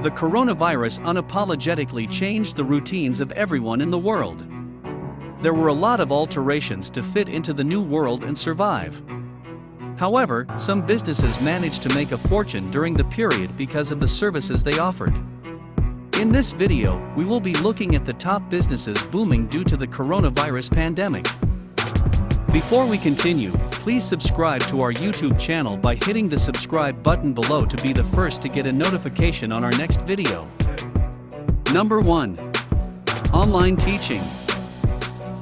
The coronavirus unapologetically changed the routines of everyone in the world. There were a lot of alterations to fit into the new world and survive. However, some businesses managed to make a fortune during the period because of the services they offered. In this video, we will be looking at the top businesses booming due to the coronavirus pandemic. Before we continue, please subscribe to our YouTube channel by hitting the subscribe button below to be the first to get a notification on our next video. Number 1. Online teaching.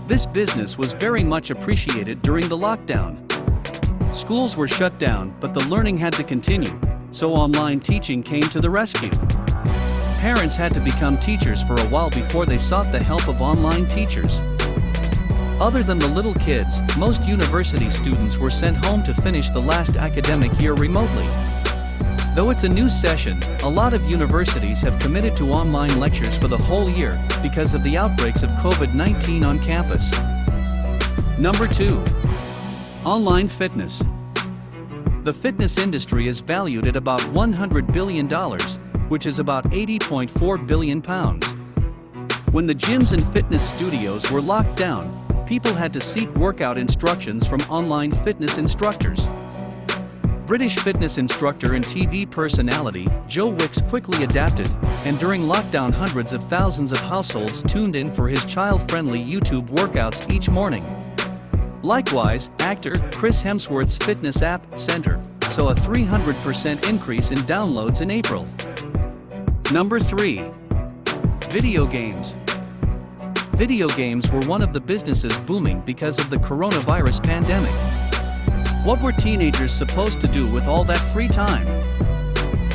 This business was very much appreciated during the lockdown. Schools were shut down, but the learning had to continue, so online teaching came to the rescue. Parents had to become teachers for a while before they sought the help of online teachers. Other than the little kids, most university students were sent home to finish the last academic year remotely. Though it's a new session, a lot of universities have committed to online lectures for the whole year because of the outbreaks of COVID-19 on campus. Number 2. Online fitness. The fitness industry is valued at about $100 billion, which is about 80.4 billion pounds. When the gyms and fitness studios were locked down, people had to seek workout instructions from online fitness instructors. British fitness instructor and TV personality Joe Wicks quickly adapted, and during lockdown hundreds of thousands of households tuned in for his child-friendly YouTube workouts each morning. Likewise, actor Chris Hemsworth's fitness app, Center, saw a 300% increase in downloads in April. Number 3. Video games. Video games were one of the businesses booming because of the coronavirus pandemic. What were teenagers supposed to do with all that free time?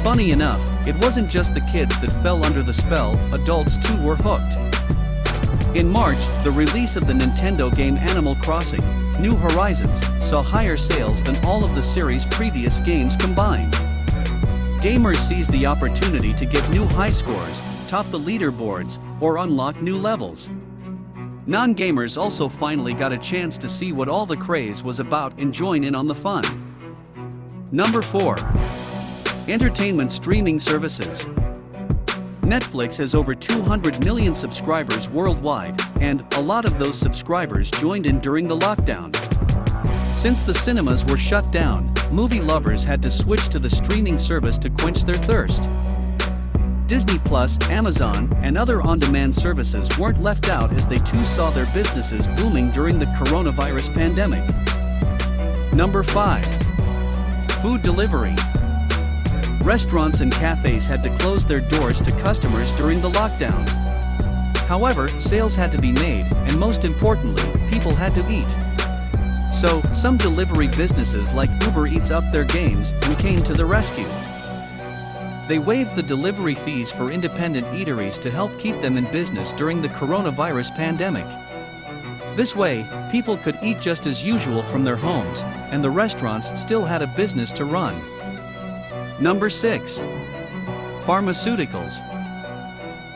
Funny enough, it wasn't just the kids that fell under the spell, adults too were hooked. In March, the release of the Nintendo game Animal Crossing: New Horizons saw higher sales than all of the series' previous games combined. Gamers seized the opportunity to get new high scores, top the leaderboards, or unlock new levels. Non-gamers also finally got a chance to see what all the craze was about and join in on the fun. Number 4. Entertainment streaming services. Netflix has over 200 million subscribers worldwide, and a lot of those subscribers joined in during the lockdown. Since the cinemas were shut down, movie lovers had to switch to the streaming service to quench their thirst. Disney+, Amazon, and other on-demand services weren't left out as they too saw their businesses booming during the coronavirus pandemic. Number 5. Food delivery. Restaurants and cafes had to close their doors to customers during the lockdown. However, sales had to be made, and most importantly, people had to eat. So, some delivery businesses like Uber Eats upped their games and came to the rescue. They waived the delivery fees for independent eateries to help keep them in business during the coronavirus pandemic. This way, people could eat just as usual from their homes, and the restaurants still had a business to run. Number 6. Pharmaceuticals.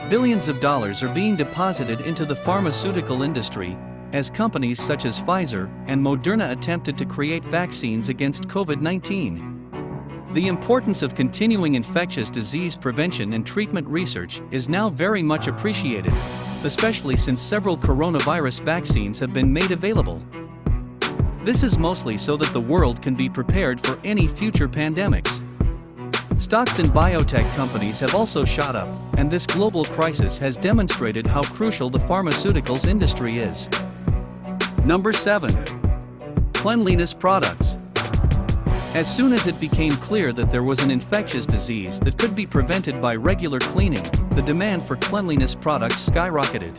Billions of dollars are being deposited into the pharmaceutical industry, as companies such as Pfizer and Moderna attempted to create vaccines against COVID-19. The importance of continuing infectious disease prevention and treatment research is now very much appreciated, especially since several coronavirus vaccines have been made available. This is mostly so that the world can be prepared for any future pandemics. Stocks in biotech companies have also shot up, and this global crisis has demonstrated how crucial the pharmaceuticals industry is. Number 7. Cleanliness products. As soon as it became clear that there was an infectious disease that could be prevented by regular cleaning, the demand for cleanliness products skyrocketed.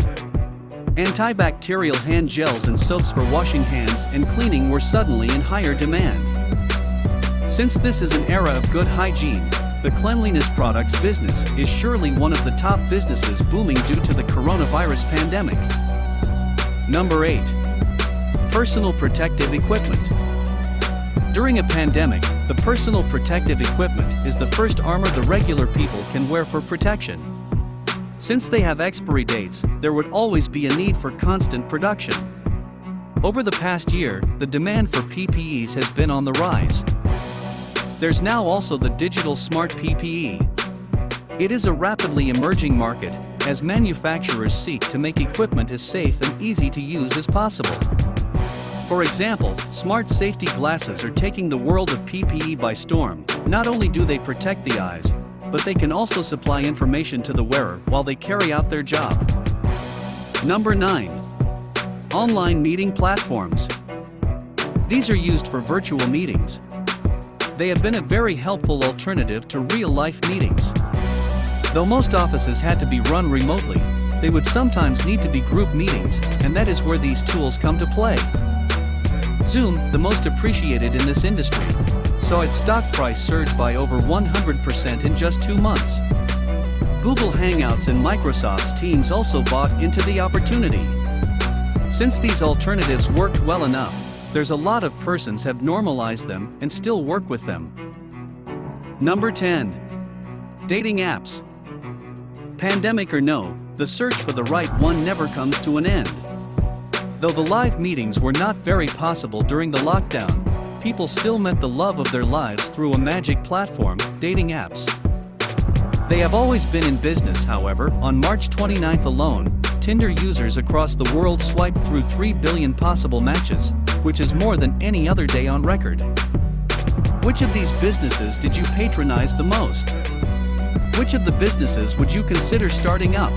Antibacterial hand gels and soaps for washing hands and cleaning were suddenly in higher demand. Since this is an era of good hygiene, the cleanliness products business is surely one of the top businesses booming due to the coronavirus pandemic. Number 8. Personal protective equipment. During a pandemic, the personal protective equipment is the first armor the regular people can wear for protection. Since they have expiry dates, there would always be a need for constant production. Over the past year, the demand for PPEs has been on the rise. There's now also the digital smart PPE. It is a rapidly emerging market, as manufacturers seek to make equipment as safe and easy to use as possible. For example, smart safety glasses are taking the world of PPE by storm. Not only do they protect the eyes, but they can also supply information to the wearer while they carry out their job. Number 9. Online meeting platforms. These are used for virtual meetings. They have been a very helpful alternative to real-life meetings. Though most offices had to be run remotely, they would sometimes need to be group meetings, and that is where these tools come to play. Zoom, the most appreciated in this industry, saw its stock price surge by over 100% in just 2 months. Google Hangouts and Microsoft's Teams also bought into the opportunity. Since these alternatives worked well enough, there's a lot of persons have normalized them and still work with them. Number 10. Dating apps. Pandemic or no, the search for the right one never comes to an end. Though the live meetings were not very possible during the lockdown, people still met the love of their lives through a magic platform, dating apps. They have always been in business, however. On March 29th alone, Tinder users across the world swiped through 3 billion possible matches, which is more than any other day on record. Which of these businesses did you patronize the most? Which of the businesses would you consider starting up?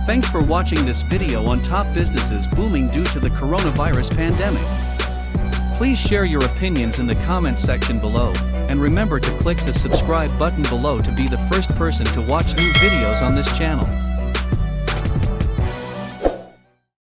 Thanks for watching this video on top businesses booming due to the coronavirus pandemic. Please share your opinions in the comments section below, and remember to click the subscribe button below to be the first person to watch new videos on this channel.